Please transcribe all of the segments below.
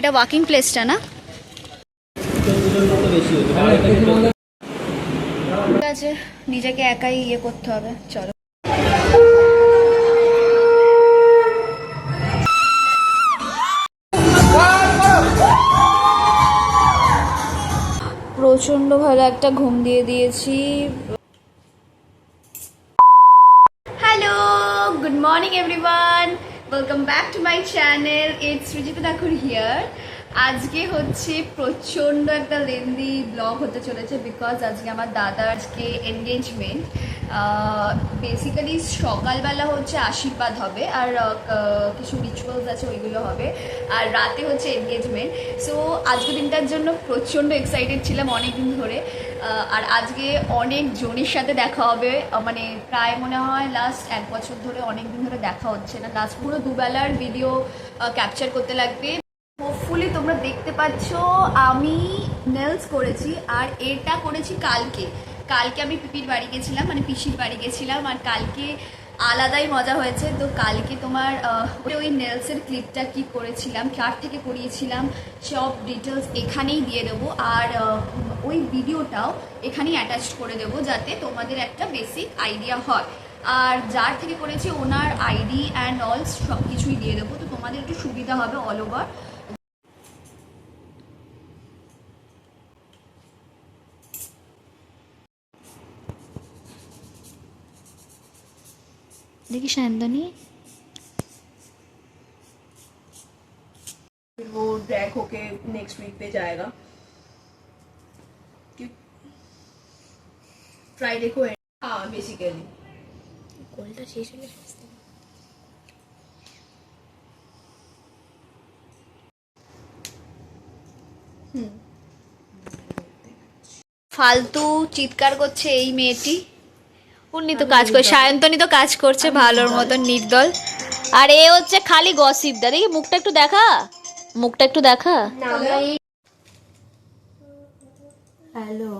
এটা ওয়াকিং প্লেসটা না? ঠিক আছে, নিজেকে একাই ইয়ে করতে হবে, চলো। প্রচন্ড ভালো একটা ঘুম দিয়ে দিয়েছি। Hello, good morning everyone, welcome back to my channel. It's Srijita Thakur here. আজকে হচ্ছে প্রচণ্ড একটা লেন্দি ব্লগ হতে চলেছে, বিকজ আজকে আমার দাদার আজকে এনগেজমেন্ট। বেসিক্যালি সকালবেলা হচ্ছে আশীর্বাদ হবে, আর কিছু রিচুয়ালস আছে ওইগুলো হবে, আর রাতে হচ্ছে এনগেজমেন্ট। সো আজকে দিনটার জন্য প্রচণ্ড এক্সাইটেড ছিলাম অনেক দিন ধরে। আর আজকে অনেক জনের সাথে দেখা হবে, মানে প্রায় মনে হয় লাস্ট 1 বছর ধরে অনেক দিন ধরে দেখা হচ্ছে না। লাস্ট পুরো দুবেলার ভিডিও ক্যাপচার করতে লাগবে। হোপফুলি তোমরা দেখতে পাচ্ছ আমি নেলস করেছি, আর এটা করেছি কালকে। আমি পিপির বাড়ি গেছিলাম, মানে পিসির বাড়ি গেছিলাম, আর কালকে আলাদাই মজা হয়েছে। তো কালকে তোমার ওই নেলসের ক্লিপটা কি করেছিলাম, কার থেকে করিয়েছিলাম, সব ডিটেলস এখানেই দিয়ে দেবো, আর ওই ভিডিওটাও এখানেই অ্যাটাচ করে দেবো, যাতে তোমাদের একটা বেসিক আইডিয়া হয়। আর যার থেকে করেছি ওনার আইডি অ্যান্ড অল সব কিছুই দিয়ে দেবো, তো তোমাদের একটু সুবিধা হবে অল ওভার। देखी शानदानी फिर वो ड्रैग होके नेक्स्ट वीक पे जाएगा, फ्राइडे को। हाँ बेसिकली गोल्डा शेष हो गया। ফালতু চিৎকার করছে এই মেয়েটি। উনি তো কাজ করে, সায়ন্তনী তো কাজ করছে ভালোর মতন নির্দল, আর এ হচ্ছে খালি গসিপ। দা দেখি মুখটা একটু দেখা, মুখটা একটু দেখা। হ্যালো,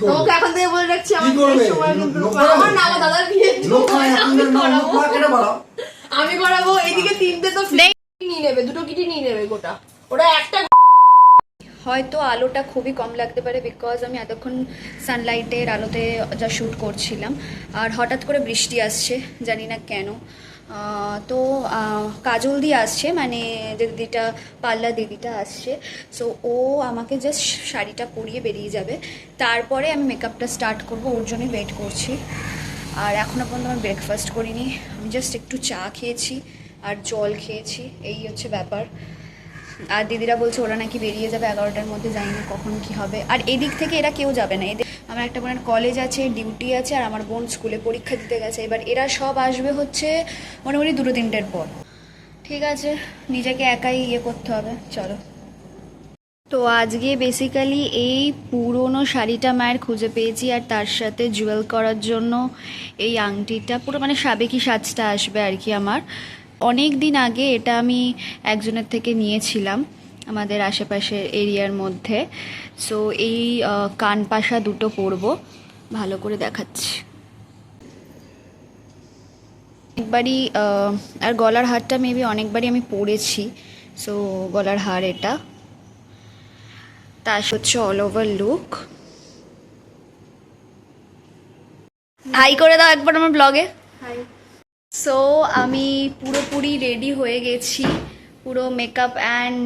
তোমাকে এখন থেকে বলে রাখছি, আমি করাবো। এদিকে 3টে তো নিয়ে নেবে, 2টো কিটি নিয়ে নেবে গোটা, ওরা একটা। হয়তো আলোটা খুবই কম লাগতে পারে, বিকজ আমি এতক্ষণ সানলাইটের আলোতে যা শ্যুট করছিলাম, আর হঠাৎ করে বৃষ্টি আসছে, জানি না কেন। তো কাজল দিয়ে আসছে, মানে যে দিদিটা পাল্লা দিদিটা আসছে। সো ও আমাকে জাস্ট শাড়িটা পরিয়ে বেরিয়ে যাবে, তারপরে আমি মেকআপটা স্টার্ট করব, ওর জন্যই ওয়েট করছি। আর এখনও পর্যন্ত আমি ব্রেকফাস্ট করিনি, আমি জাস্ট একটু চা খেয়েছি আর জল খেয়েছি, এই হচ্ছে ব্যাপার। আর দিদিরা বলছে ওরা নাকি বেরিয়ে যাবে 11টার মধ্যে, জানি না কখন কি হবে। আর এদিক থেকে এরা কেউ যাবে না, এদের আমার একটা বোনের কলেজ আছে, ডিউটি আছে, আর আমার বোন স্কুলে পরীক্ষা দিতে গেছে। এবার এরা সব আসবে হচ্ছে মোটামুটি 2-3টের পর। ঠিক আছে, নিজেকে একাই ইয়ে করতে হবে, চলো। তো আজকে বেসিক্যালি এই পুরনো শাড়িটা মায়ের খুঁজে পেয়েছি, আর তার সাথে জুয়েল করার জন্য এই আংটিটা, পুরো মানে সাবেকি সাজটা আসবে আর কি আমার। অনেক দিন আগে এটা আমি একজনের থেকে নিয়েছিলাম আমাদের আশেপাশের এরিয়ার মধ্যে। সো এই কানপাশা দুটো পরবো, ভালো করে দেখাচ্ছি একবারই। আর গলার হারটা মেবি অনেকবারই আমি পরেছি। সো গলার হার এটা, তার হচ্ছে অল ওভার লুক। হাই করে দাও একবার আমার ব্লগে। হাই। সো আমি পুরোপুরি রেডি হয়ে গেছি, পুরো মেকআপ অ্যান্ড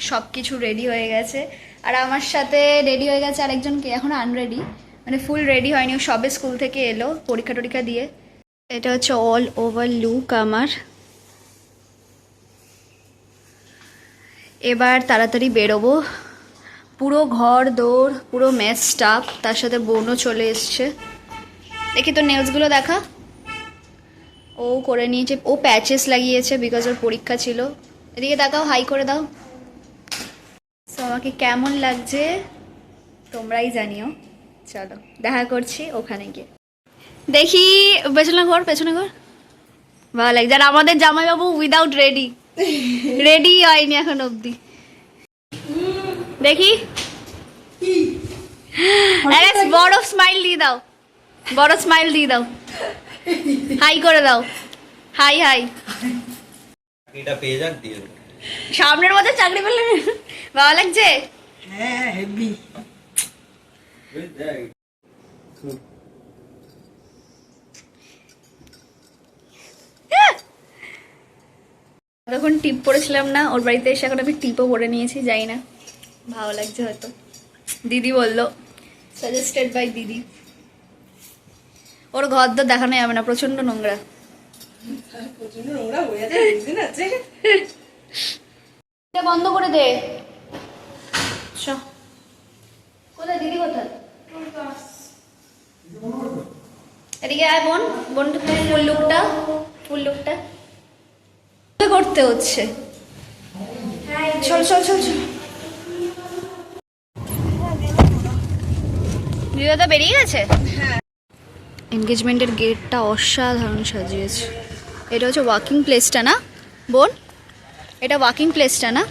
সব কিছু রেডি হয়ে গেছে। আর আমার সাথে রেডি হয়ে গেছে আরেকজনকে, এখনও আনরেডি, মানে ফুল রেডি হয়নি, ও সবে স্কুল থেকে এলো পরীক্ষা টরীক্ষা দিয়ে। এটা হচ্ছে অল ওভার লুক আমার। এবার তাড়াতাড়ি বেরোবো, পুরো ঘর দৌড়, পুরো মেস স্টাফ, তার সাথে বোনও চলে এসছে। দেখি তোর নেলসগুলো দেখা। ও করে নিয়েছে, ও প্যাচেস লাগিয়েছে বিকজ ওর পরীক্ষা ছিল। এদিকে দেখাও, হাই করে দাও। সো আমাকে কেমন লাগছে তোমরাই জানিও। চলো দেখা করছি ওখানে গিয়ে। দেখি পেছনে ঘর, পেছনে ঘর, ভালো লাগছে। আর আমাদের জামাইবাবু উইদাউট রেডি হয়নি এখন অবধি। দেখি বড় স্মাইল দিয়ে দাও, বড় স্মাইল দিয়ে দাও। হাই করে দাও, হাই হাই। এটা পেয়ে যাক দিয়ে দেবো। সামনের মধ্যে চাকরি পেলে ভালো লাগছে। হ্যাঁ হেভি। তখন টিপ পরেছিলাম না, ওর বাড়িতে এসে এখন আমি টিপও পরে নিয়েছি, যাই না ভালো লাগছে হয়তো। দিদি বললো, সাজেস্টেড বাই দিদি। ওর ঘর তো দেখানো যাবে না, প্রচন্ড নোংরা। প্রচন্ড নোংরা হয়ে যাচ্ছে, বুঝতে আছে। এটা বন্ধ করে দে। চ। কোথায় দিদি, কোথায়? এদিকে আয় বোন, বোন ফুল লুকটা, ফুল লুকটা করতে হচ্ছে। চল চল চল চল। দিদা তো বেরিয়ে গেছে। এনগেজমেন্টের গেটটা অসাধারণ সাজিয়েছে। এটা হচ্ছে ওয়াকিং প্লেসটা না বোন? এটা ওয়াকিং প্লেসটা না?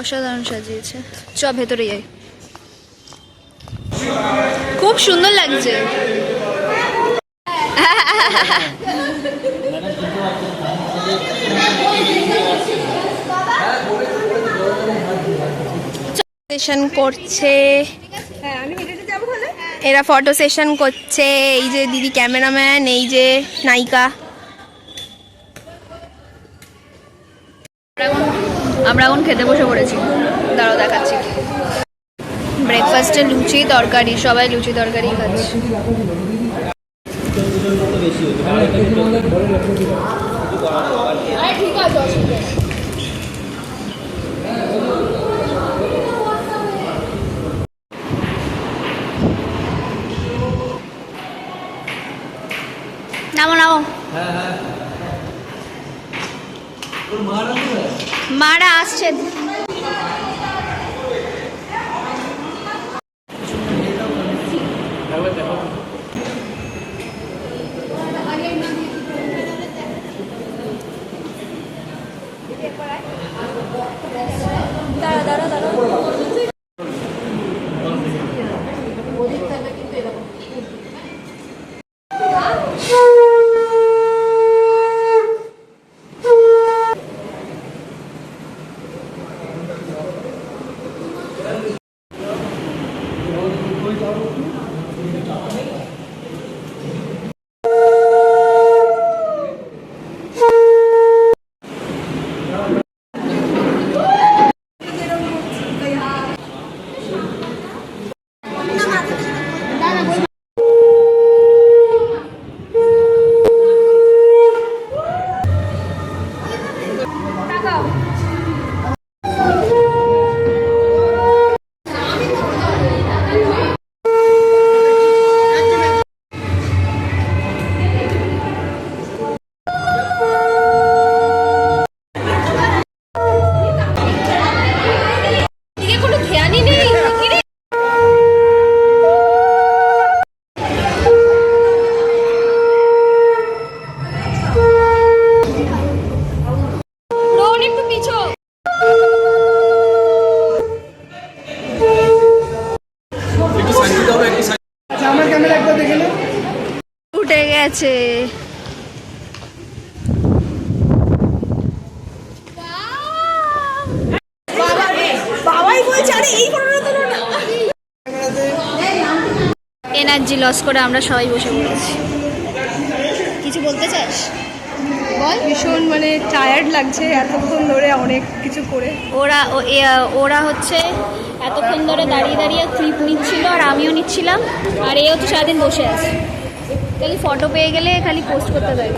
অসাধারণ সাজিয়েছে। চ ভেতরে যাই, খুব সুন্দর লাগছে। সেশন করছে, এরা ফটো সেশন করছে। এই যে দিদি ক্যামেরাম্যান, এই যে নায়িকা। আমরা এখন খেতে বসে পড়েছি, দাঁড়াও দেখাচ্ছি। ব্রেকফাস্টে লুচি তরকারি, সবাই লুচি তরকারি খাচ্ছে। নামো নামো। মারা আসছে। দাঁড়া দাঁড়া দাঁড়া। উঠে গেছে। বাবাই বলছে আরে এই ফটোটা তোলো না। এনার্জি লস করে আমরা সবাই বসে পড়েছি। কিছু বলতে চাস বল। ভীষণ মানে টায়ার্ড লাগছে এতক্ষণ ধরে অনেক কিছু করে। ওরা হচ্ছে এতক্ষণ ধরে দাঁড়িয়ে দাঁড়িয়ে ক্লিপ নিচ্ছিল, আর আমিও নিচ্ছিলাম, আর এও তো সারাদিন বসে আছে, খালি ফটো পেয়ে গেলে খালি পোস্ট করতে দেয়।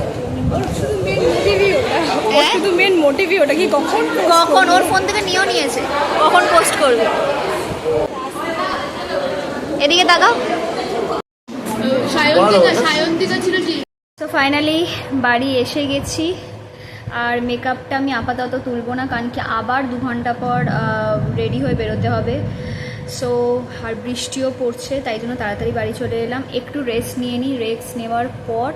শুধু মেন মোটিভই ওটা। কি কখন কখন ওর ফোন থেকে নিয়েও নিয়েছে, কখন পোস্ট করবে। এদিকে তাকাও। সায়ন্তিকা ছিল। তো ফাইনালি বাড়ি এসে গেছি, আর মেকআপটা আমি আপাতত তুলবো না, কারণ কি আবার 2 ঘন্টা পর রেডি হয়ে বেরোতে হবে। সো আর বৃষ্টিও পড়ছে, তাই জন্য তাড়াতাড়ি বাড়ি চলে এলাম। একটু রেস্ট নিয়ে নিই, রেস্ট নেওয়ার পর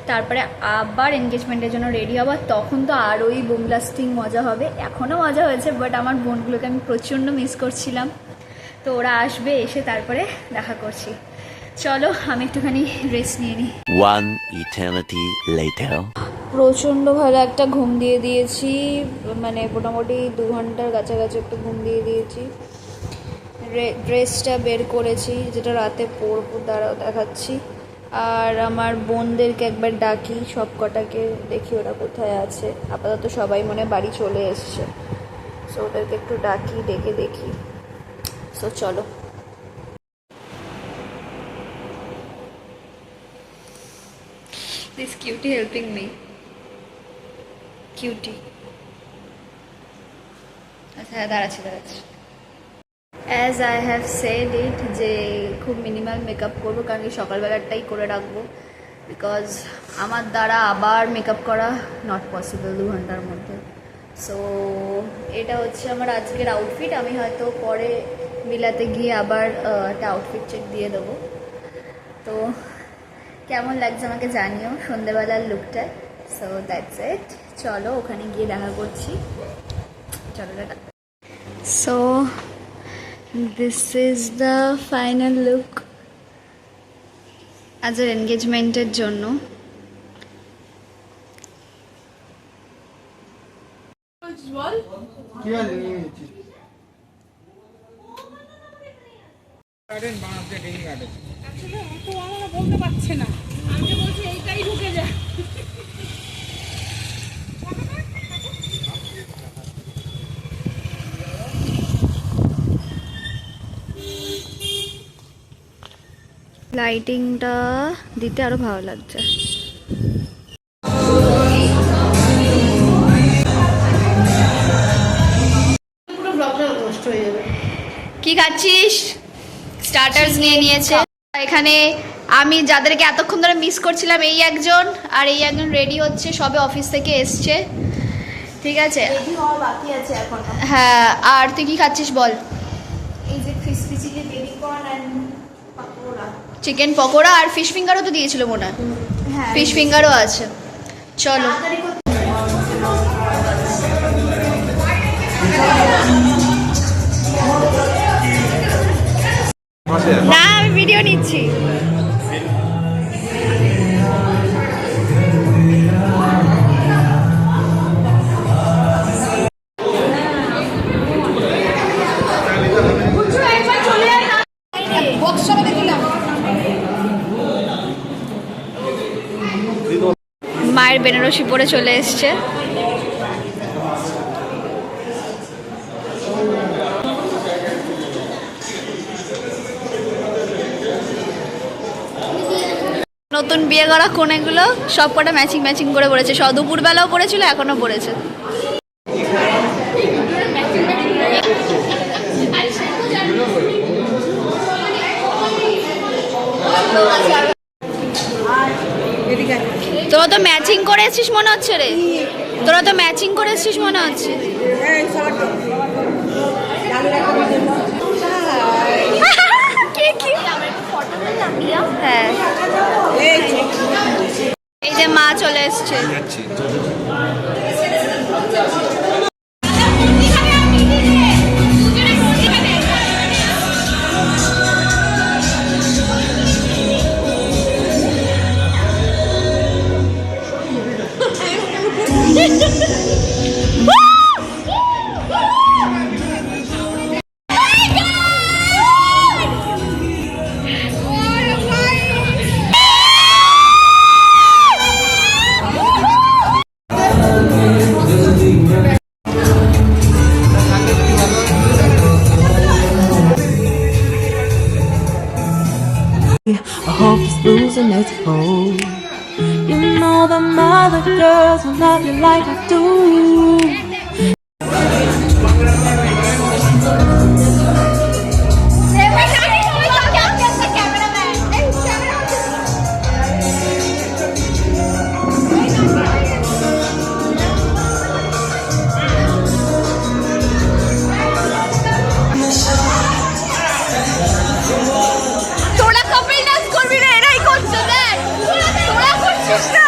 তারপরে আবার এনগেজমেন্টের জন্য রেডি হবার। তখন তো আরোই বুম ব্লাস্টিং মজা হবে। এখনও মজা হয়েছে, বাট আমার বোনগুলোকে আমি প্রচণ্ড মিস করছিলাম। তো ওরা আসবে, এসে তারপরে দেখা করছি। চলো আমি একটুখানি রেস্ট নিয়ে নিই। One eternity later. প্রচণ্ড ভালো একটা ঘুম দিয়ে দিয়েছি, মানে মোটামুটি 2 ঘন্টার কাছাকাছি একটু ঘুম দিয়ে দিয়েছি। ড্রেসটা বের করেছি যেটা রাতে পরবো, দাঁড়াও দেখাচ্ছি। আর আমার বোনদেরকে একবার ডাকি, সব কটাকে দেখি ওরা কোথায় আছে। আপাতত সবাই মনে হয় বাড়ি চলে এসছে, সো ওদেরকে একটু ডাকি, ডেকে দেখি। সো চলো। This cutie helping me. Cutie. আচ্ছা দাঁড়াচ্ছি। As I have said it, যে খুব মিনিমাল মেকআপ করবো, কারণ কি সকালবেলাটাই করে রাখবো, বিকজ আমার দ্বারা আবার মেকআপ করা নট পসিবল 2 ঘন্টার মধ্যে। সো এটা হচ্ছে আমার আজকের আউটফিট। আমি হয়তো পরে বিলাতে গিয়ে আবার একটা আউটফিট চেক দিয়ে দেবো। তো কেমন লাগছে আমাকে জানিও সন্ধ্যেবেলার লুকটা। সো দ্যাটস ইট, চলো ওখানে গিয়ে দেখা করছি। চলো দাদা। So this is the final look আজের এনগেজমেন্টের জন্য। বলতে পারছে না, আমি বলছি এইটাই ঢুকে যায়। লাইটিংটা দিতে আরো ভালো লাগছে। পুরো ব্লগটা নষ্ট হয়ে যাবে। কি খাচ্ছিস? স্টার্টার্স নিয়ে নিয়েছে এখানে। আমি যাদেরকে এতক্ষণ ধরে মিস করছিলাম, এই একজন আর এই একজন রেডি হচ্ছে, সবে অফিস থেকে এসছে। ঠিক আছে, রেডি হওয়া বাকি আছে এখন। হ্যাঁ। আর তুই কি খাচ্ছিস বল? এই যে crispy chilli baby corn and pakora, chicken pakora আর ফিশ ফিঙ্গারও তো দিয়েছিল মনে হয়। হ্যাঁ ফিশ ফিঙ্গারও আছে। চলো। তাড়াতাড়ি করতে না, আমি ভিডিও নিচ্ছি। মায়ের বেনারসি পরে চলে এসছে। নতুন বিয়ে করা কোনেগুলো সব কটা ম্যাচিং ম্যাচিং করে পড়েছে, সব দুপুরবেলাও পড়েছিল, এখনো পড়েছে। তোরা তো ম্যাচিং করে এসছিস মনে হচ্ছে রে, তোরা তো ম্যাচিং করে এসছিস মনে হচ্ছে। হ্যাঁ, এই যে মা চলে এসছে। I hope it's losing its hold. You know that other girls will love you like I do. তোরা কপিল ডান্স করবি না, এরাই করছে, দেখ তোরা করছিস না।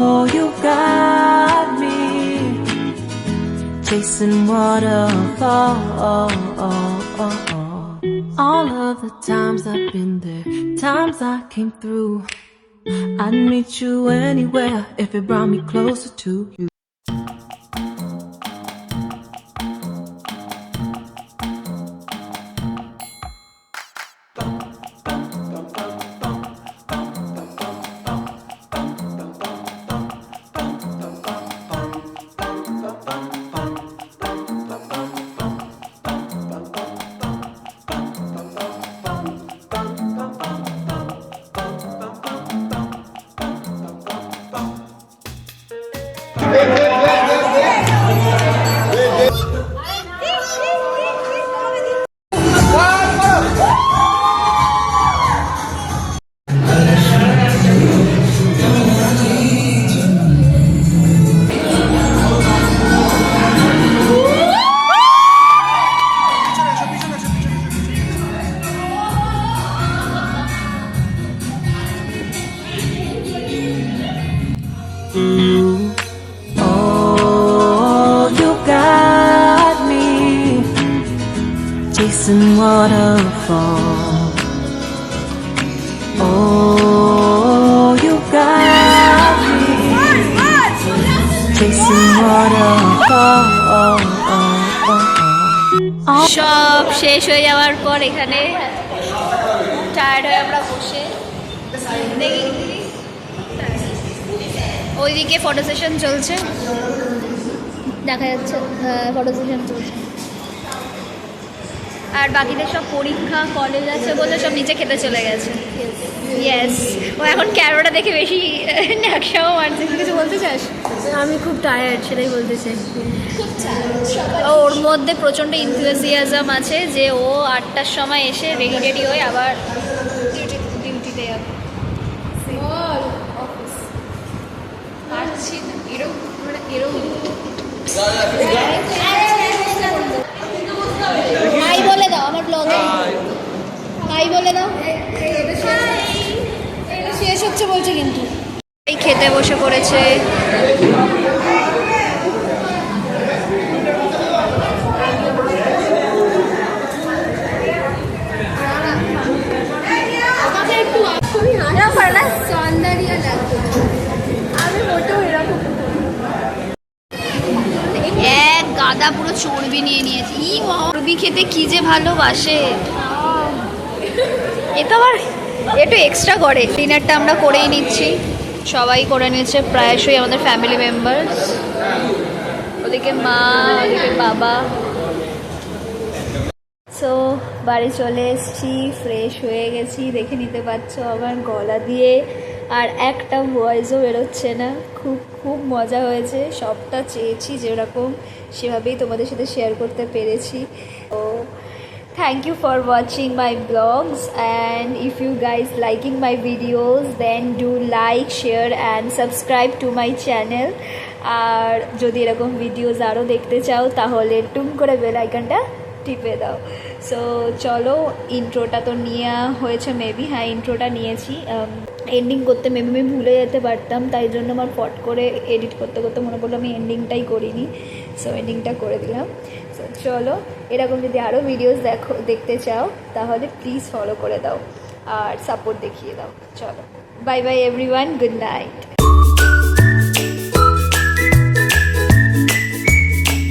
Oh, you got me chasing waterfalls. All of the times I've been there, times I came through. I'd meet you anywhere if it brought me closer to you. Oh, you got me chasing waterfalls. Oh, you got me chasing waterfalls. সব শেষ হয়ে যাওয়ার পর এখানে tired হয়ে আমরা বসে দেখি ওইদিকে ফটো সেশন চলছে, দেখা যাচ্ছে ফটো সেশন চলছে। আর বাকিদের সব পরীক্ষা কলেজ আছে বলে সব নিচে খেতে চলে গেছে। ইয়েস, ও এখন ক্যামেরাটা দেখে বেশি ন্যাকশাও মারছে। কিছু বলতে চাস? আমি খুব টায়ার্ড, সেটাই বলতে চাই। ওর মধ্যে প্রচণ্ড ইনথুজিয়াজম আছে যে ও 8টার সময় এসে রেডি রেডি হয়ে আবার ডিউটিতে যাবে। হাই বলে দাও আমার ব্লগে, হাই বলে দাও। শেষ হচ্ছে বলছে কিন্তু এই খেতে বসে পড়েছে। এক গাদা পুরো চর্বি নিয়ে নিয়েছি। চর্বি খেতে কি যে ভালোবাসে, এ তো আবার একটু এক্সট্রা করে। ডিনারটা আমরা করেই নিচ্ছি, সবাই করে নিচ্ছে প্রায়শই আমাদের ফ্যামিলি মেম্বার্স। ওদিকে মা, ওদিকে বাবা। সো বাড়ি চলে এসেছি, ফ্রেশ হয়ে গেছি, দেখে নিতে পারছো আমার গলা দিয়ে আর একটা ভয়েসও বেরোচ্ছে না। খুব খুব মজা হয়েছে, সবটা চেয়েছি যেরকম সেভাবেই তোমাদের সাথে শেয়ার করতে পেরেছি। তো thank you for watching my vlogs, and if you guys liking my videos then do like, share and subscribe to my channel. আর যদি এরকম ভিডিওস আরও দেখতে চাও তাহলে টুম করে বেল আইকনটা টিপে দাও। সো চলো, ইন্ট্রোটা তো নেওয়া হয়েছে মেবি, হ্যাঁ ইন্ট্রোটা নিয়েছি। এন্ডিং করতে মেবি আমি ভুলে যেতে পারতাম, তাই জন্য আমার ফট করে এডিট করতে করতে মনে পড়লো আমি এন্ডিংটাই করিনি। সো এন্ডিংটা করে দিলাম। সো চলো, এরকম যদি আরও ভিডিওস দেখতে চাও তাহলে প্লিজ ফলো করে দাও আর সাপোর্ট দেখিয়ে দাও। চলো, bye bye everyone, good night.